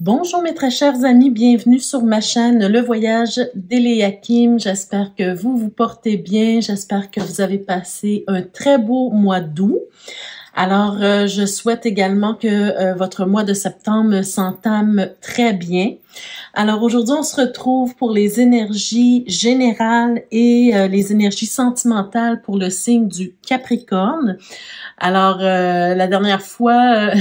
Bonjour mes très chers amis, bienvenue sur ma chaîne Le Voyage d'Eliakim. J'espère que vous vous portez bien, j'espère que vous avez passé un très beau mois d'août. Alors, je souhaite également que votre mois de septembre s'entame très bien. Alors, aujourd'hui, on se retrouve pour les énergies générales et les énergies sentimentales pour le signe du Capricorne. Alors, la dernière fois,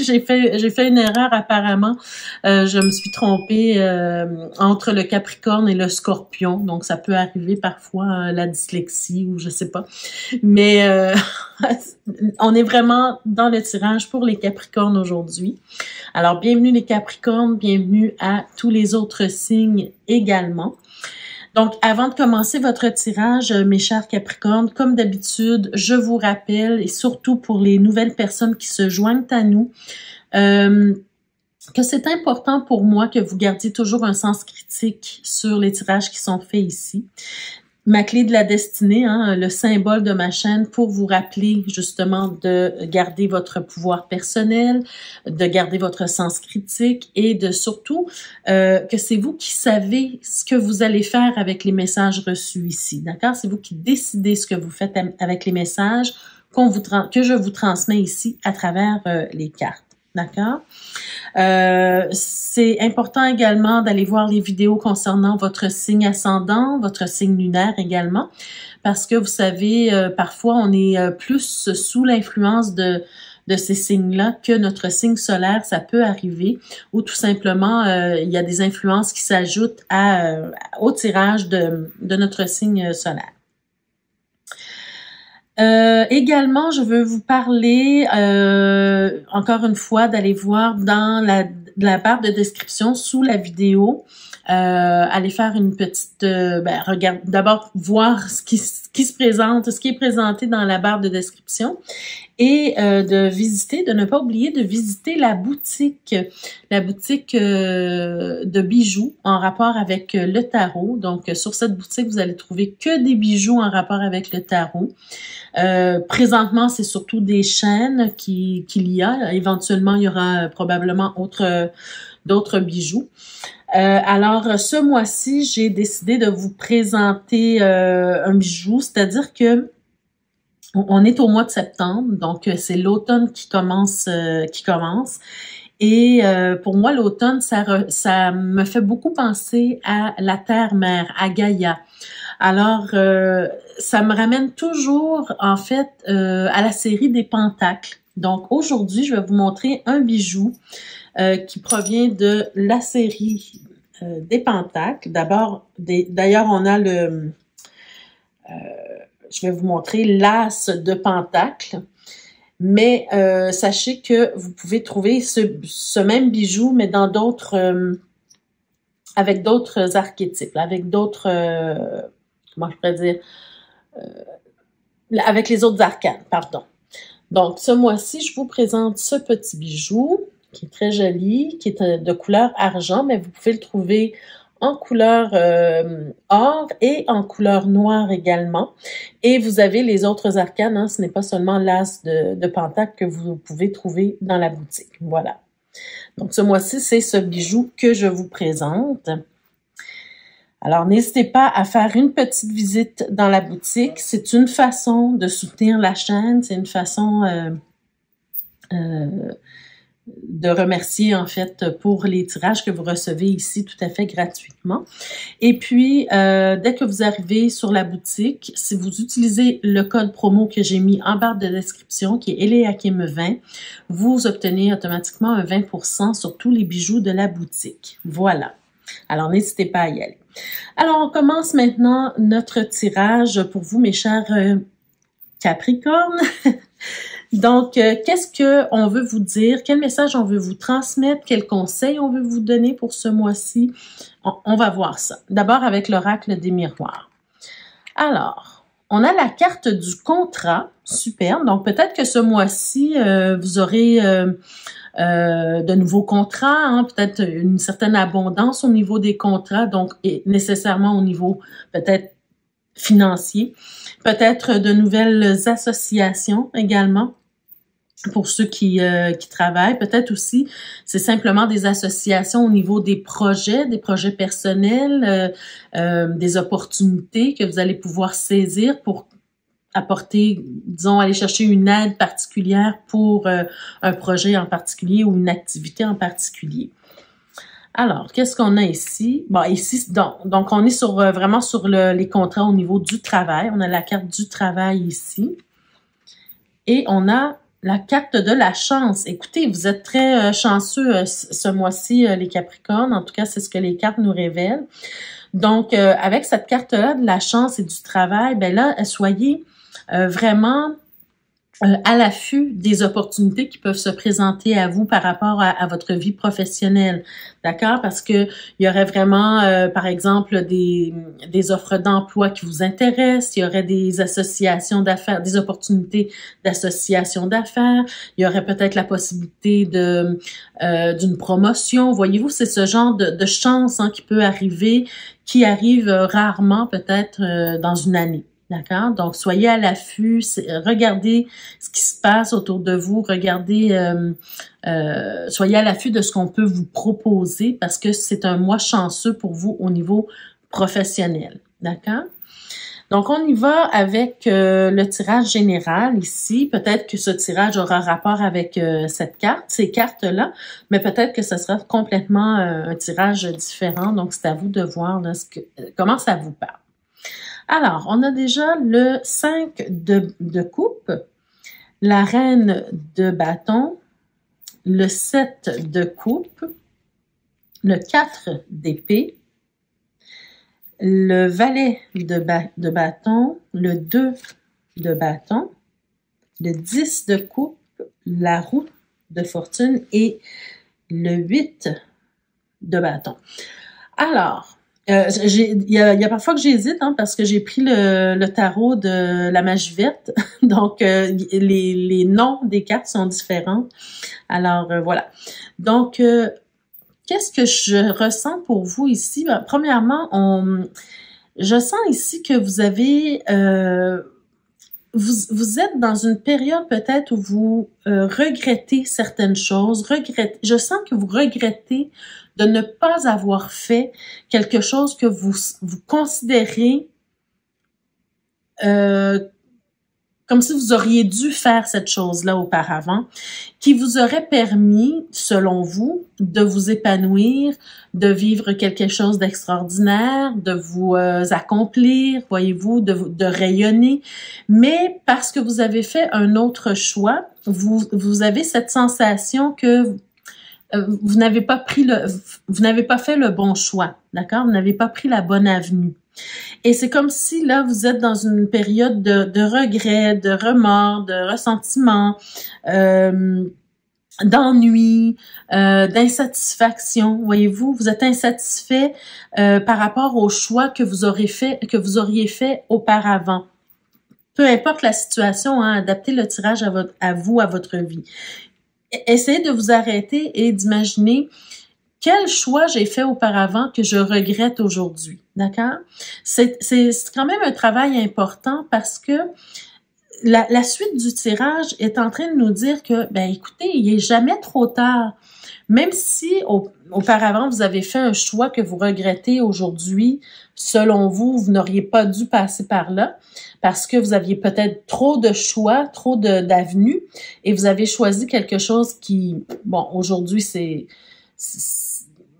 j'ai fait une erreur apparemment. Je me suis trompée entre le Capricorne et le Scorpion. Donc, ça peut arriver parfois la dyslexie ou je sais pas. Mais on est vraiment dans le tirage pour les Capricornes aujourd'hui. Alors, bienvenue les Capricornes, bienvenue à tous les autres signes également. Donc, avant de commencer votre tirage, mes chers Capricornes, comme d'habitude, je vous rappelle, et surtout pour les nouvelles personnes qui se joignent à nous, que c'est important pour moi que vous gardiez toujours un sens critique sur les tirages qui sont faits ici. Ma clé de la destinée, le symbole de ma chaîne pour vous rappeler justement de garder votre pouvoir personnel, de garder votre sens critique et de surtout que c'est vous qui savez ce que vous allez faire avec les messages reçus ici, d'accord? C'est vous qui décidez ce que vous faites avec les messages que je vous transmets ici à travers les cartes. D'accord? C'est important également d'aller voir les vidéos concernant votre signe ascendant, votre signe lunaire également, parce que vous savez, parfois on est plus sous l'influence de ces signes-là que notre signe solaire, ça peut arriver, ou tout simplement, il y a des influences qui s'ajoutent au tirage de notre signe solaire. Également, je veux vous parler, encore une fois, d'aller voir dans la barre de description sous la vidéo, aller faire une petite, regarde, d'abord voir ce qui se présente, ce qui est présenté dans la barre de description et de ne pas oublier de visiter la boutique de bijoux en rapport avec le tarot. Donc, sur cette boutique, vous allez trouver que des bijoux en rapport avec le tarot. Présentement, c'est surtout des chaînes qu'il y a. Éventuellement, il y aura probablement d'autres bijoux. Alors, ce mois-ci, j'ai décidé de vous présenter un bijou, c'est-à-dire que on est au mois de septembre, donc c'est l'automne qui commence. Et pour moi, l'automne, ça me fait beaucoup penser à la terre-mère, à Gaïa. Alors, ça me ramène toujours, en fait, à la série des pentacles. Donc, aujourd'hui, je vais vous montrer un bijou qui provient de la série des pentacles. D'ailleurs, on a je vais vous montrer l'as de pentacles. Mais sachez que vous pouvez trouver ce même bijou, mais dans avec d'autres archétypes, avec d'autres, comment je pourrais dire, avec les autres arcanes, pardon. Donc, ce mois-ci, je vous présente ce petit bijou qui est très joli, qui est de couleur argent, mais vous pouvez le trouver en couleur or et en couleur noire également. Et vous avez les autres arcanes, ce n'est pas seulement l'as de pentacle que vous pouvez trouver dans la boutique. Voilà. Donc, ce mois-ci, c'est ce bijou que je vous présente. Alors, n'hésitez pas à faire une petite visite dans la boutique. C'est une façon de soutenir la chaîne. C'est une façon de remercier, en fait, pour les tirages que vous recevez ici tout à fait gratuitement. Et puis, dès que vous arrivez sur la boutique, si vous utilisez le code promo que j'ai mis en barre de description, qui est Eliakim20, vous obtenez automatiquement un 20% sur tous les bijoux de la boutique. Voilà. Alors, n'hésitez pas à y aller. Alors, on commence maintenant notre tirage pour vous, mes chers Capricornes. Donc, qu'est-ce qu'on veut vous dire? Quel message on veut vous transmettre? Quel conseil on veut vous donner pour ce mois-ci? On va voir ça. D'abord, avec l'oracle des miroirs. Alors, on a la carte du contrat. Super. Donc, peut-être que ce mois-ci, vous aurez de nouveaux contrats, peut-être une certaine abondance au niveau des contrats, donc et nécessairement au niveau peut-être financier, peut-être de nouvelles associations également. pour ceux qui travaillent. Peut-être aussi, c'est simplement des associations au niveau des projets personnels, des opportunités que vous allez pouvoir saisir pour apporter, disons, aller chercher une aide particulière pour un projet en particulier ou une activité en particulier. Alors, qu'est-ce qu'on a ici? Bon, ici, donc on est vraiment sur les contrats au niveau du travail. On a la carte du travail ici. Et on a la carte de la chance. Écoutez, vous êtes très chanceux ce mois-ci, les Capricornes. En tout cas, c'est ce que les cartes nous révèlent. Donc, avec cette carte-là de la chance et du travail, ben là, soyez vraiment à l'affût des opportunités qui peuvent se présenter à vous par rapport à votre vie professionnelle, d'accord? Parce que il y aurait vraiment, par exemple, des offres d'emploi qui vous intéressent, il y aurait des associations d'affaires, des opportunités d'association d'affaires, il y aurait peut-être la possibilité d'une promotion. Voyez-vous, c'est ce genre de chance qui peut arriver, qui arrive rarement peut-être dans une année. D'accord? Donc, soyez à l'affût, regardez ce qui se passe autour de vous, regardez, soyez à l'affût de ce qu'on peut vous proposer parce que c'est un mois chanceux pour vous au niveau professionnel. D'accord? Donc, on y va avec le tirage général ici. Peut-être que ce tirage aura rapport avec ces cartes-là, mais peut-être que ce sera complètement un tirage différent. Donc, c'est à vous de voir là, comment ça vous parle. Alors, on a déjà le 5 de coupe, la reine de bâton, le 7 de coupe, le 4 d'épée, le valet de bâton, le 2 de bâton, le 10 de coupe, la roue de fortune et le 8 de bâton. Alors, il y a parfois que j'hésite parce que j'ai pris le tarot de la magie verte. Donc, les noms des cartes sont différents. Alors, voilà. Donc, qu'est-ce que je ressens pour vous ici? Ben, premièrement, je sens ici que vous avez... Vous êtes dans une période peut-être où vous regrettez certaines choses. Je sens que vous regrettez de ne pas avoir fait quelque chose que vous considérez comme si vous auriez dû faire cette chose-là auparavant, qui vous aurait permis, selon vous, de vous épanouir, de vivre quelque chose d'extraordinaire, de vous accomplir, voyez-vous, de rayonner. Mais parce que vous avez fait un autre choix, vous avez cette sensation que vous n'avez pas fait le bon choix, d'accord? Vous n'avez pas pris la bonne avenue. Et c'est comme si, là, vous êtes dans une période de regret, de remords, de ressentiment, d'ennui, d'insatisfaction. Voyez-vous, vous êtes insatisfait par rapport au choix que vous auriez fait auparavant. Peu importe la situation, adaptez le tirage à votre vie. Essayez de vous arrêter et d'imaginer quel choix j'ai fait auparavant que je regrette aujourd'hui, d'accord? C'est quand même un travail important parce que la suite du tirage est en train de nous dire que, ben écoutez, il est jamais trop tard. Même si auparavant vous avez fait un choix que vous regrettez aujourd'hui, selon vous, vous n'auriez pas dû passer par là parce que vous aviez peut-être trop de choix, trop d'avenues et vous avez choisi quelque chose qui, bon, aujourd'hui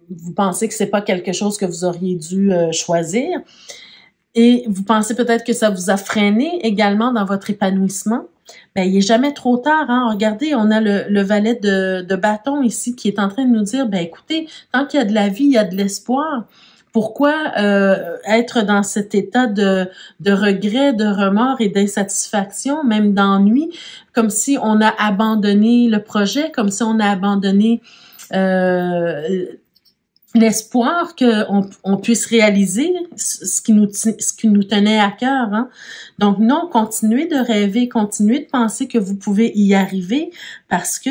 vous pensez que c'est pas quelque chose que vous auriez dû choisir et vous pensez peut-être que ça vous a freiné également dans votre épanouissement. Ben, il est jamais trop tard, Regardez, on a le valet de bâton ici qui est en train de nous dire, ben écoutez, tant qu'il y a de la vie, il y a de l'espoir. Pourquoi être dans cet état de regret, de remords et d'insatisfaction, même d'ennui, comme si on a abandonné le projet, comme si on a abandonné l'espoir qu'on puisse réaliser ce qui nous tenait à cœur. Donc non, continuez de rêver, continuez de penser que vous pouvez y arriver parce que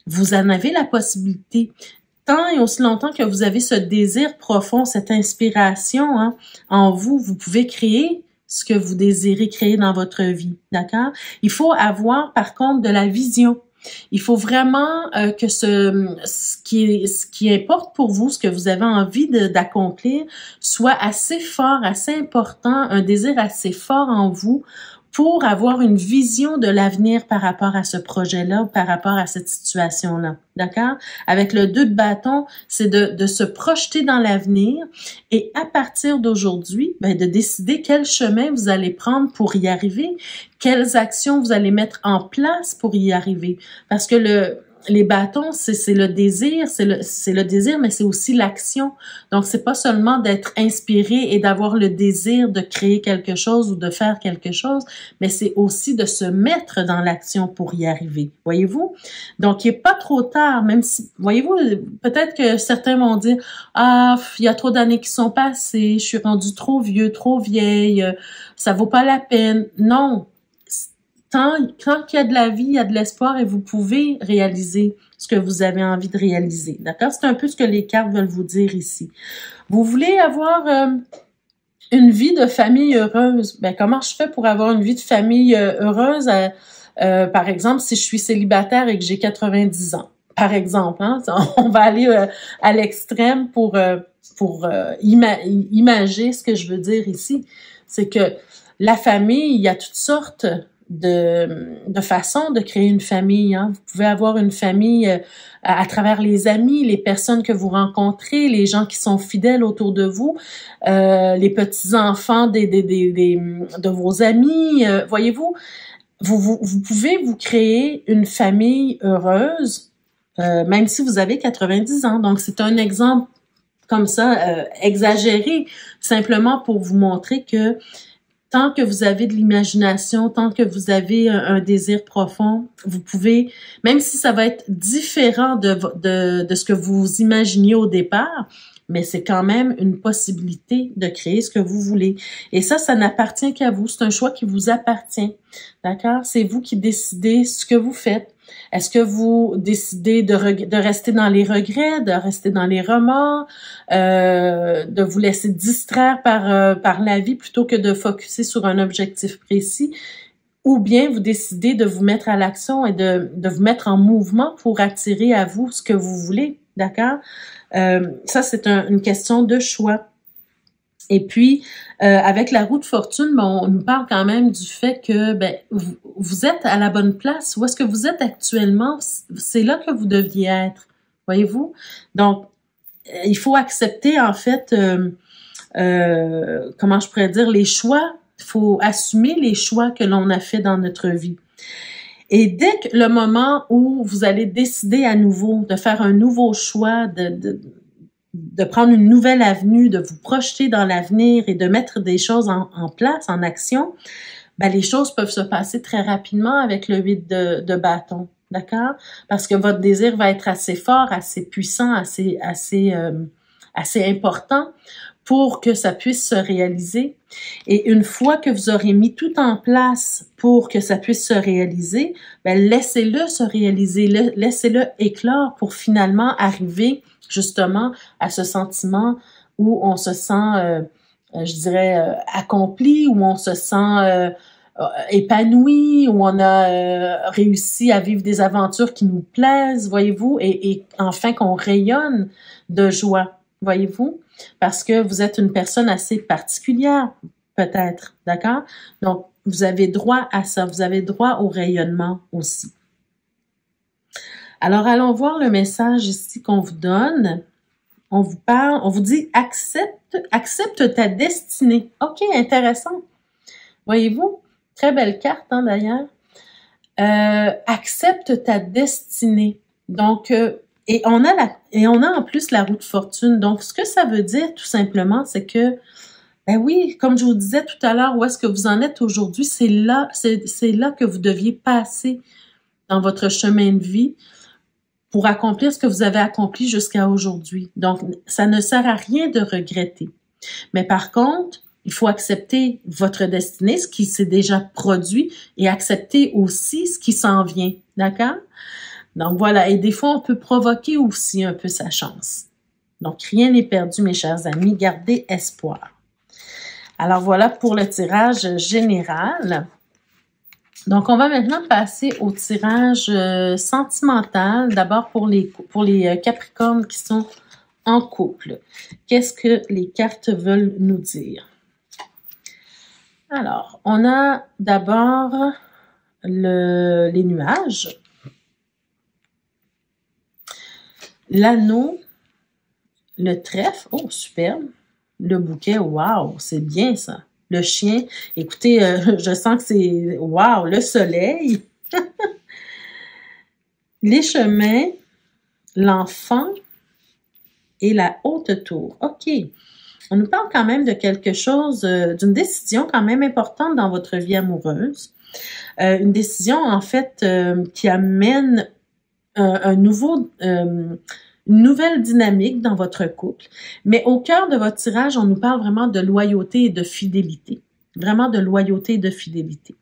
vous en avez la possibilité. Tant et aussi longtemps que vous avez ce désir profond, cette inspiration en vous, vous pouvez créer ce que vous désirez créer dans votre vie, d'accord? Il faut avoir par contre de la vision. Il faut vraiment que ce qui importe pour vous, ce que vous avez envie d'accomplir, soit assez fort, assez important, un désir assez fort en vous pour avoir une vision de l'avenir par rapport à ce projet-là, par rapport à cette situation-là. D'accord? Avec le 2 de bâton, c'est de se projeter dans l'avenir et à partir d'aujourd'hui, de décider quel chemin vous allez prendre pour y arriver, quelles actions vous allez mettre en place pour y arriver. Parce que les bâtons, c'est le désir, c'est le désir, mais c'est aussi l'action. Donc, c'est pas seulement d'être inspiré et d'avoir le désir de créer quelque chose ou de faire quelque chose, mais c'est aussi de se mettre dans l'action pour y arriver. Voyez-vous? Donc, il n'est pas trop tard, même si, voyez-vous, peut-être que certains vont dire, ah, il y a trop d'années qui sont passées, je suis rendu trop vieux, trop vieille, ça vaut pas la peine. Non. Tant qu'il y a de la vie, il y a de l'espoir et vous pouvez réaliser ce que vous avez envie de réaliser. D'accord? C'est un peu ce que les cartes veulent vous dire ici. Vous voulez avoir une vie de famille heureuse. Comment je fais pour avoir une vie de famille heureuse? Par exemple, si je suis célibataire et que j'ai 90 ans. Par exemple, hein, on va aller à l'extrême pour imager ce que je veux dire ici. C'est que la famille, il y a toutes sortes de façons de créer une famille. Hein. Vous pouvez avoir une famille à travers les amis, les personnes que vous rencontrez, les gens qui sont fidèles autour de vous, les petits-enfants de vos amis. Voyez-vous, vous pouvez vous créer une famille heureuse, même si vous avez 90 ans. Donc, c'est un exemple comme ça, exagéré, simplement pour vous montrer que tant que vous avez de l'imagination, tant que vous avez un désir profond, vous pouvez, même si ça va être différent de ce que vous imaginiez au départ, mais c'est quand même une possibilité de créer ce que vous voulez. Et ça n'appartient qu'à vous. C'est un choix qui vous appartient. D'accord? C'est vous qui décidez ce que vous faites. Est-ce que vous décidez de rester dans les regrets, de rester dans les remords, de vous laisser distraire par la vie plutôt que de focusser sur un objectif précis? Ou bien vous décidez de vous mettre à l'action et de vous mettre en mouvement pour attirer à vous ce que vous voulez, d'accord? Ça, c'est une question de choix. Et puis, avec la roue de fortune, on nous parle quand même du fait que vous êtes à la bonne place. Où est-ce que vous êtes actuellement? C'est là que vous deviez être, voyez-vous? Donc, il faut accepter, en fait, comment je pourrais dire, les choix. Il faut assumer les choix que l'on a fait dans notre vie. Et dès que le moment où vous allez décider à nouveau de faire un nouveau choix, de prendre une nouvelle avenue, de vous projeter dans l'avenir et de mettre des choses en place, en action, les choses peuvent se passer très rapidement avec le 8 de bâton, d'accord? Parce que votre désir va être assez fort, assez puissant, assez important pour que ça puisse se réaliser. Et une fois que vous aurez mis tout en place pour que ça puisse se réaliser, laissez-le se réaliser, laissez-le éclore pour finalement arriver justement à ce sentiment où on se sent, je dirais, accompli, où on se sent épanoui, où on a réussi à vivre des aventures qui nous plaisent, voyez-vous, et enfin qu'on rayonne de joie, voyez-vous, parce que vous êtes une personne assez particulière, peut-être, d'accord? Donc, vous avez droit à ça, vous avez droit au rayonnement aussi. Alors, allons voir le message ici qu'on vous donne. On vous parle, on vous dit accepte ta destinée. OK, intéressant. Voyez-vous? Très belle carte, hein, d'ailleurs. Accepte ta destinée. Donc, et on a en plus la roue de fortune. Donc, ce que ça veut dire, tout simplement, c'est que, oui, comme je vous disais tout à l'heure, où est-ce que vous en êtes aujourd'hui, c'est là que vous deviez passer dans votre chemin de vie pour accomplir ce que vous avez accompli jusqu'à aujourd'hui. Donc, ça ne sert à rien de regretter. Mais par contre, il faut accepter votre destinée, ce qui s'est déjà produit, et accepter aussi ce qui s'en vient. D'accord? Donc, voilà. Et des fois, on peut provoquer aussi un peu sa chance. Donc, rien n'est perdu, mes chers amis. Gardez espoir. Alors, voilà pour le tirage général. Donc, on va maintenant passer au tirage sentimental. D'abord pour les Capricornes qui sont en couple. Qu'est-ce que les cartes veulent nous dire? Alors, on a d'abord les nuages, l'anneau, le trèfle, oh superbe, le bouquet, wow, c'est bien ça. Le chien, écoutez, je sens que c'est, wow, le soleil, les chemins, l'enfant et la haute tour. OK, on nous parle quand même de quelque chose, d'une décision quand même importante dans votre vie amoureuse. Une décision, en fait, qui amène une nouvelle dynamique dans votre couple. Mais au cœur de votre tirage, on nous parle vraiment de loyauté et de fidélité. Vraiment de loyauté et de fidélité.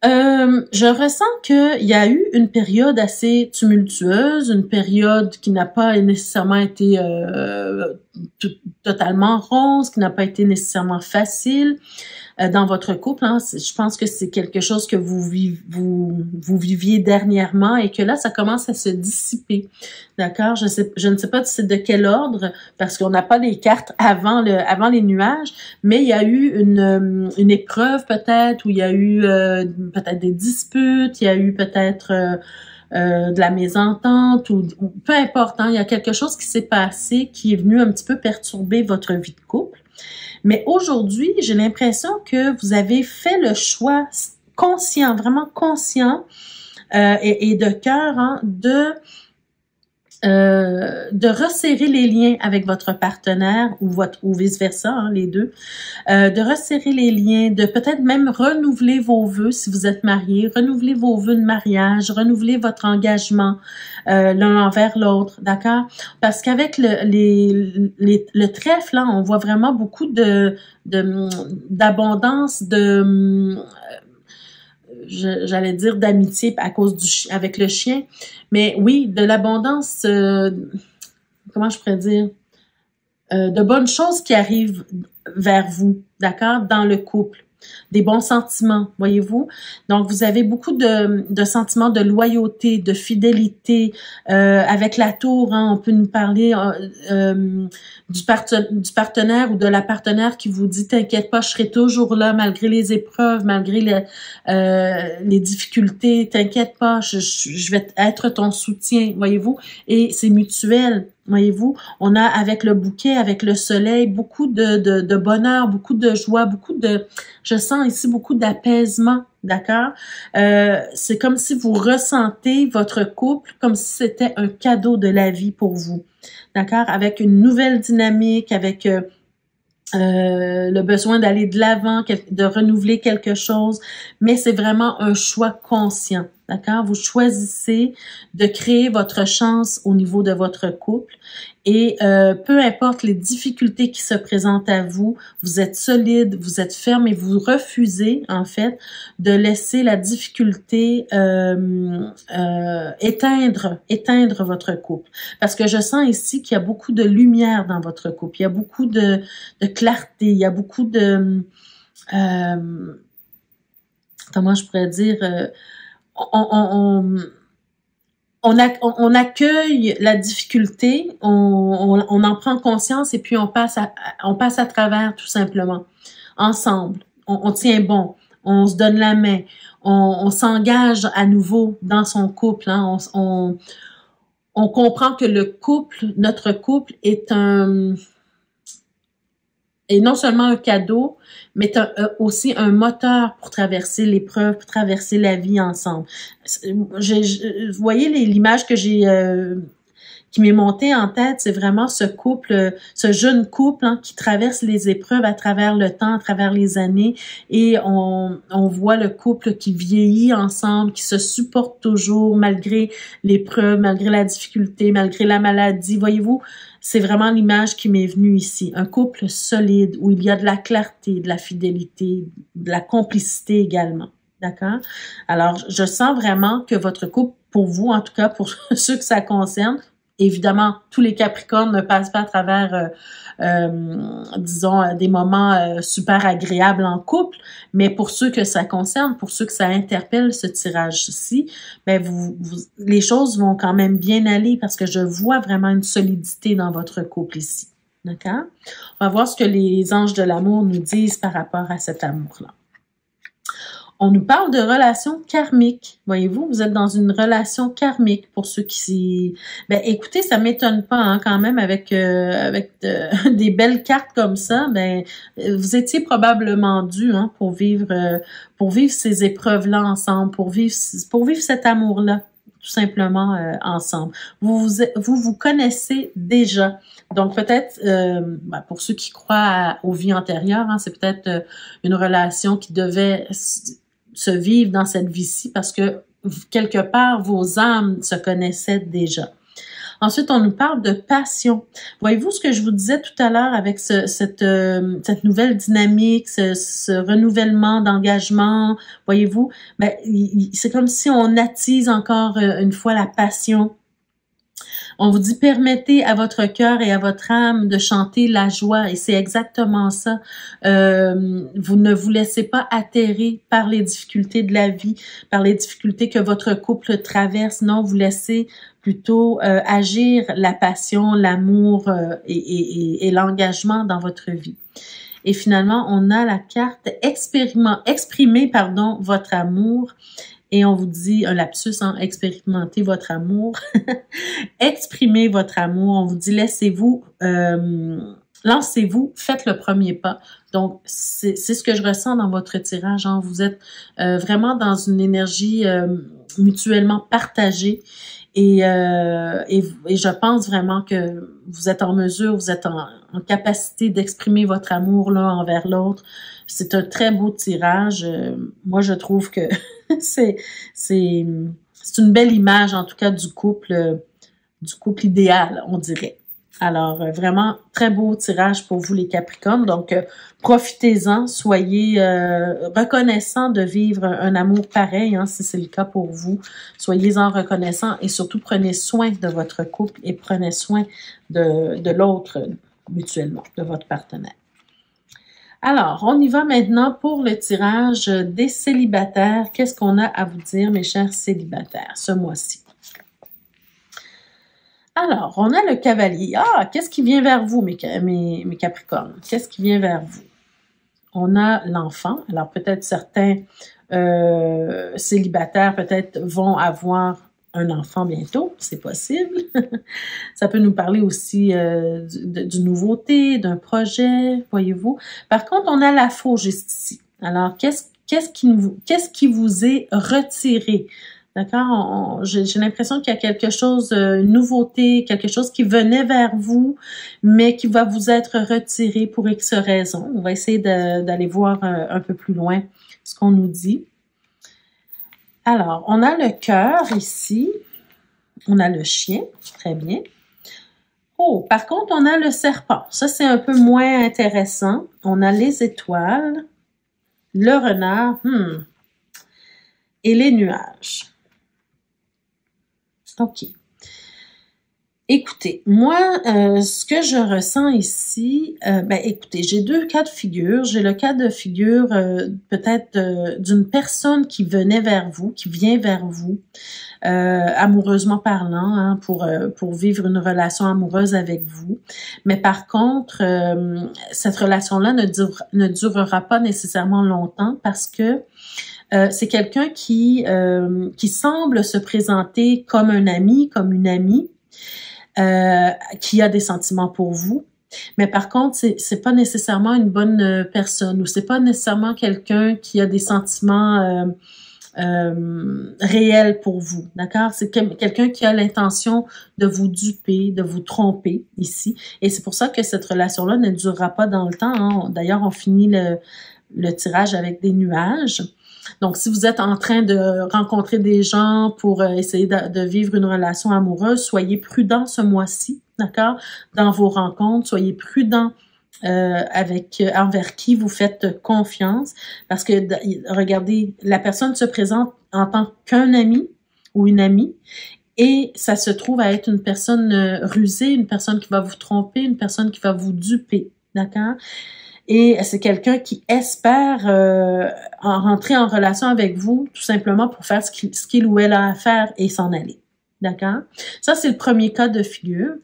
Je ressens qu'il y a eu une période assez tumultueuse, une période qui n'a pas nécessairement été totalement rose, qui n'a pas été nécessairement facile dans votre couple. Hein. Je pense que c'est quelque chose que vous viviez dernièrement et que là, ça commence à se dissiper. D'accord? Je ne sais pas c'est de quel ordre, parce qu'on n'a pas les cartes avant les nuages, mais il y a eu une épreuve peut-être, où il y a eu peut-être des disputes, il y a eu peut-être de la mésentente, ou peu importe, hein, il y a quelque chose qui s'est passé qui est venu un petit peu perturber votre vie de couple. Mais aujourd'hui, j'ai l'impression que vous avez fait le choix conscient, vraiment conscient et de cœur, hein, de resserrer les liens avec votre partenaire ou vice-versa, hein, les deux, de resserrer les liens, de peut-être même renouveler vos vœux si vous êtes mariés, renouveler vos vœux de mariage, renouveler votre engagement l'un envers l'autre, d'accord? Parce qu'avec le trèfle, là, on voit vraiment beaucoup d'abondance j'allais dire d'amitié à cause avec le chien, mais oui, de l'abondance, comment je pourrais dire, de bonnes choses qui arrivent vers vous, d'accord, dans le couple, des bons sentiments, voyez-vous. Donc, vous avez beaucoup de sentiments de loyauté, de fidélité. Avec la tour, hein, on peut nous parler du partenaire ou de la partenaire qui vous dit « T'inquiète pas, je serai toujours là malgré les épreuves, malgré les difficultés. T'inquiète pas, je vais être ton soutien. » Voyez-vous? Et c'est mutuel. Voyez-vous, on a avec le bouquet, avec le soleil, beaucoup de bonheur, beaucoup de joie, je sens ici beaucoup d'apaisement, d'accord? C'est comme si vous ressentez votre couple comme si c'était un cadeau de la vie pour vous, d'accord? Avec une nouvelle dynamique, avec le besoin d'aller de l'avant, de renouveler quelque chose, mais c'est vraiment un choix conscient, d'accord? Vous choisissez de créer votre chance au niveau de votre couple et peu importe les difficultés qui se présentent à vous, vous êtes solide, vous êtes ferme et vous refusez, en fait, de laisser la difficulté éteindre votre couple. Parce que je sens ici qu'il y a beaucoup de lumière dans votre couple, il y a beaucoup de clarté, il y a beaucoup de... comment je pourrais dire... on accueille la difficulté, on en prend conscience et puis on passe à travers tout simplement. Ensemble, on tient bon, on se donne la main, on s'engage à nouveau dans son couple. Hein, on comprend que notre couple est non seulement un cadeau, mais aussi un moteur pour traverser l'épreuve, pour traverser la vie ensemble. Vous voyez l'image que qui m'est montée en tête, c'est vraiment ce couple, ce jeune couple, hein, qui traverse les épreuves à travers le temps, à travers les années, et on voit le couple qui vieillit ensemble, qui se supporte toujours malgré l'épreuve, malgré la difficulté, malgré la maladie. Voyez-vous, c'est vraiment l'image qui m'est venue ici. Un couple solide où il y a de la clarté, de la fidélité, de la complicité également. D'accord? Alors, je sens vraiment que votre couple, pour vous, en tout cas pour ceux que ça concerne, Évidemment, tous les Capricornes ne passent pas à travers, disons, des moments super agréables en couple, mais pour ceux que ça concerne, pour ceux que ça interpelle, ce tirage-ci, ben les choses vont quand même bien aller parce que je vois vraiment une solidité dans votre couple ici. D'accord? On va voir ce que les anges de l'amour nous disent par rapport à cet amour-là. On nous parle de relations karmiques. Voyez-vous, vous êtes dans une relation karmique pour ceux qui... Ben, écoutez, ça m'étonne pas hein, quand même avec des belles cartes comme ça. Ben, vous étiez probablement dû hein, pour vivre ces épreuves-là ensemble, pour vivre cet amour-là tout simplement ensemble. Vous connaissez déjà. Donc peut-être, pour ceux qui croient aux vies antérieures, hein, c'est peut-être une relation qui devait se vivre dans cette vie-ci parce que quelque part, vos âmes se connaissaient déjà. Ensuite, on nous parle de passion. Voyez-vous ce que je vous disais tout à l'heure avec cette nouvelle dynamique, ce renouvellement d'engagement, voyez-vous? Ben, c'est comme si on attise encore une fois la passion. On vous dit, permettez à votre cœur et à votre âme de chanter la joie. Et c'est exactement ça. Vous ne vous laissez pas atterrer par les difficultés de la vie, par les difficultés que votre couple traverse. Non, vous laissez plutôt agir la passion, l'amour et l'engagement dans votre vie. Et finalement, on a la carte exprimer votre amour. Et on vous dit, un lapsus, hein, expérimentez votre amour. Exprimez votre amour. On vous dit, lancez-vous, faites le premier pas. Donc, c'est ce que je ressens dans votre tirage. Hein. Vous êtes vraiment dans une énergie mutuellement partagée. Et je pense vraiment que vous êtes en mesure, vous êtes en capacité d'exprimer votre amour l'un envers l'autre. C'est un très beau tirage. Moi, je trouve que c'est une belle image, en tout cas, du couple idéal, on dirait. Alors, vraiment, très beau tirage pour vous, les Capricornes. Donc, profitez-en, soyez reconnaissants de vivre un amour pareil, hein, si c'est le cas pour vous. Soyez-en reconnaissants et surtout, prenez soin de votre couple et prenez soin de l'autre mutuellement, de votre partenaire. Alors, on y va maintenant pour le tirage des célibataires. Qu'est-ce qu'on a à vous dire, mes chers célibataires, ce mois-ci? Alors, on a le cavalier. Ah, qu'est-ce qui vient vers vous, mes Capricornes? Qu'est-ce qui vient vers vous? On a l'enfant. Alors, peut-être certains célibataires, peut-être, vont avoir un enfant bientôt, c'est possible. Ça peut nous parler aussi d'une nouveauté, d'un projet, voyez-vous. Par contre, on a la fauche ici. Alors, qu'est-ce qui vous est retiré? D'accord? J'ai l'impression qu'il y a quelque chose, une nouveauté, quelque chose qui venait vers vous, mais qui va vous être retiré pour X raisons. On va essayer d'aller voir un peu plus loin ce qu'on nous dit. Alors, on a le cœur ici. On a le chien. Très bien. Oh, par contre, on a le serpent. Ça, c'est un peu moins intéressant. On a les étoiles, le renard, et les nuages. OK. Écoutez, moi, ce que je ressens ici, écoutez, j'ai deux cas de figure. J'ai le cas de figure peut-être d'une personne qui venait vers vous, qui vient vers vous, amoureusement parlant, hein, pour vivre une relation amoureuse avec vous. Mais par contre, cette relation-là ne durera pas nécessairement longtemps parce que c'est quelqu'un qui semble se présenter comme un ami, comme une amie, qui a des sentiments pour vous. Mais par contre, c'est pas nécessairement une bonne personne ou c'est pas nécessairement quelqu'un qui a des sentiments réels pour vous, d'accord? C'est quelqu'un qui a l'intention de vous duper, de vous tromper ici. Et c'est pour ça que cette relation-là ne durera pas dans le temps. Hein. D'ailleurs, on finit le tirage avec des nuages. Donc, si vous êtes en train de rencontrer des gens pour essayer de vivre une relation amoureuse, soyez prudents ce mois-ci, d'accord? Dans vos rencontres, soyez prudents envers qui vous faites confiance. Parce que, regardez, la personne se présente en tant qu'un ami ou une amie Et ça se trouve à être une personne rusée, une personne qui va vous tromper, une personne qui va vous duper, d'accord? Et c'est quelqu'un qui espère en rentrer en relation avec vous, tout simplement pour faire ce qu'il ou elle a à faire et s'en aller, d'accord? Ça, c'est le premier cas de figure.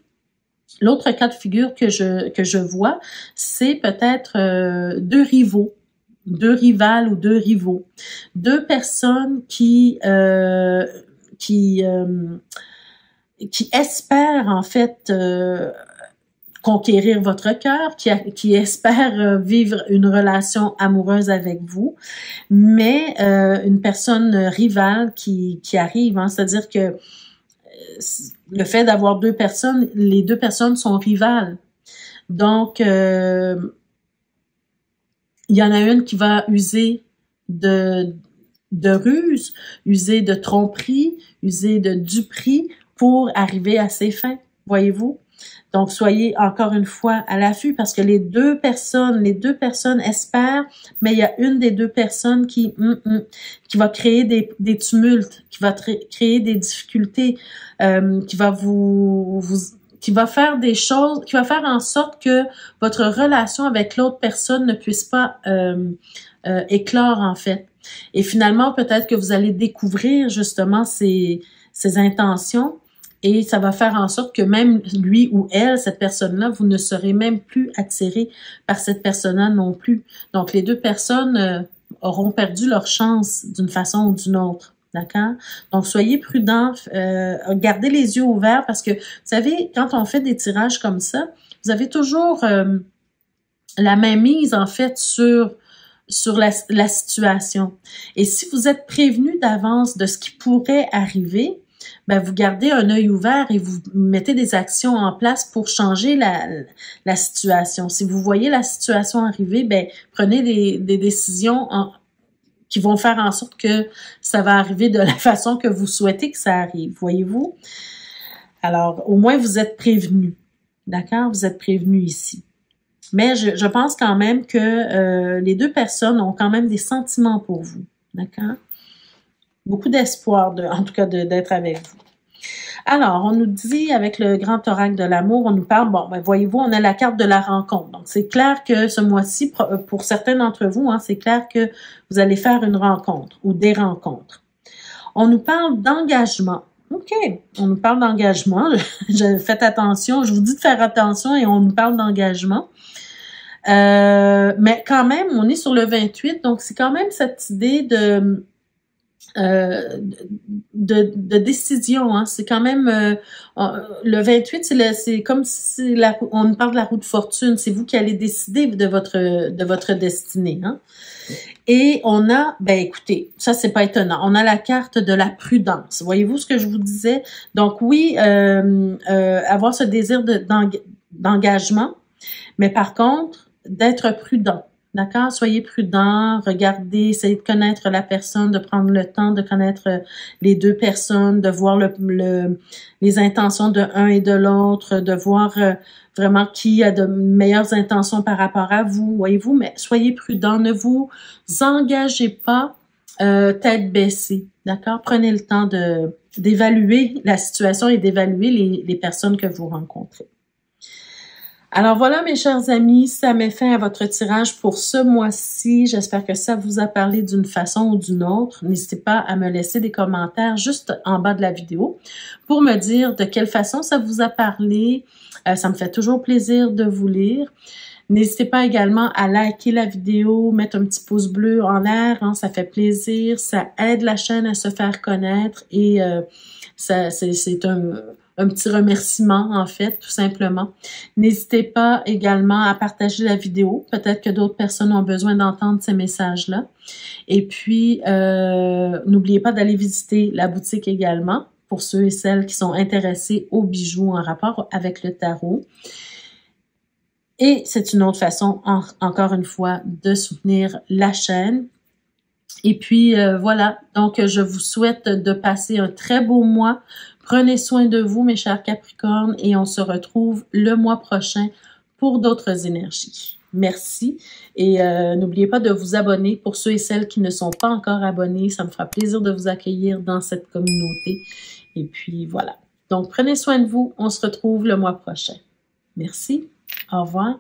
L'autre cas de figure que je vois, c'est peut-être deux rivaux, deux rivales ou deux rivaux, deux personnes qui espèrent en fait conquérir votre cœur, qui espèrent vivre une relation amoureuse avec vous, mais une personne rivale qui arrive, hein, c'est-à-dire que le fait d'avoir deux personnes, les deux personnes sont rivales. Donc, il y en a une qui va user de ruse, user de tromperie, user de duperie pour arriver à ses fins, voyez-vous? Donc, soyez encore une fois à l'affût parce que les deux personnes espèrent, mais il y a une des deux personnes qui va créer des tumultes, qui va créer des difficultés, qui va faire des choses, qui va faire en sorte que votre relation avec l'autre personne ne puisse pas éclore en fait. Et finalement, peut-être que vous allez découvrir justement ses intentions et ça va faire en sorte que même lui ou elle, cette personne-là, vous ne serez même plus attiré par cette personne-là non plus. Donc, les deux personnes auront perdu leur chance d'une façon ou d'une autre. D'accord? Donc, soyez prudents, gardez les yeux ouverts parce que, vous savez, quand on fait des tirages comme ça, vous avez toujours la main mise, en fait, sur la situation. Et si vous êtes prévenu d'avance de ce qui pourrait arriver, ben vous gardez un œil ouvert et vous mettez des actions en place pour changer la situation. Si vous voyez la situation arriver, ben prenez des décisions qui vont faire en sorte que ça va arriver de la façon que vous souhaitez que ça arrive, voyez-vous? Alors, au moins, vous êtes prévenus, d'accord? Vous êtes prévenus ici. Mais je pense quand même que les deux personnes ont quand même des sentiments pour vous, d'accord? Beaucoup d'espoir, en tout cas, d'être avec vous. Alors, on nous dit, avec le grand oracle de l'amour, on nous parle, bon, ben voyez-vous, on a la carte de la rencontre. Donc, c'est clair que ce mois-ci, pour certains d'entre vous, hein, c'est clair que vous allez faire une rencontre ou des rencontres. On nous parle d'engagement. OK, on nous parle d'engagement. Faites attention, je vous dis de faire attention et on nous parle d'engagement. Mais quand même, on est sur le 28, donc c'est quand même cette idée de décision, hein. C'est quand même le 28, c'est comme si on nous parle de la roue de fortune. C'est vous qui allez décider de votre destinée, hein. Et on a, ben écoutez, ça c'est pas étonnant. On a la carte de la prudence. Voyez-vous ce que je vous disais? Donc oui, avoir ce désir d'engagement, mais par contre d'être prudent. D'accord? Soyez prudents, regardez, essayez de connaître la personne, de prendre le temps de connaître les deux personnes, de voir les intentions de un et de l'autre, de voir vraiment qui a de meilleures intentions par rapport à vous, voyez-vous, mais soyez prudents, ne vous engagez pas tête baissée, d'accord? Prenez le temps d'évaluer la situation et d'évaluer les personnes que vous rencontrez. Alors voilà, mes chers amis, ça met fin à votre tirage pour ce mois-ci. J'espère que ça vous a parlé d'une façon ou d'une autre. N'hésitez pas à me laisser des commentaires juste en bas de la vidéo pour me dire de quelle façon ça vous a parlé. Ça me fait toujours plaisir de vous lire. N'hésitez pas également à liker la vidéo, mettre un petit pouce bleu en l'air, hein, ça fait plaisir, ça aide la chaîne à se faire connaître et c'est un petit remerciement, en fait, tout simplement. N'hésitez pas également à partager la vidéo. Peut-être que d'autres personnes ont besoin d'entendre ces messages-là. Et puis, n'oubliez pas d'aller visiter la boutique également pour ceux et celles qui sont intéressés aux bijoux en rapport avec le tarot. Et c'est une autre façon, encore une fois, de soutenir la chaîne. Et puis, voilà. Donc, je vous souhaite de passer un très beau mois. Prenez soin de vous, mes chers Capricornes, et on se retrouve le mois prochain pour d'autres énergies. Merci et n'oubliez pas de vous abonner pour ceux et celles qui ne sont pas encore abonnés. Ça me fera plaisir de vous accueillir dans cette communauté. Et puis voilà. Donc, prenez soin de vous. On se retrouve le mois prochain. Merci. Au revoir.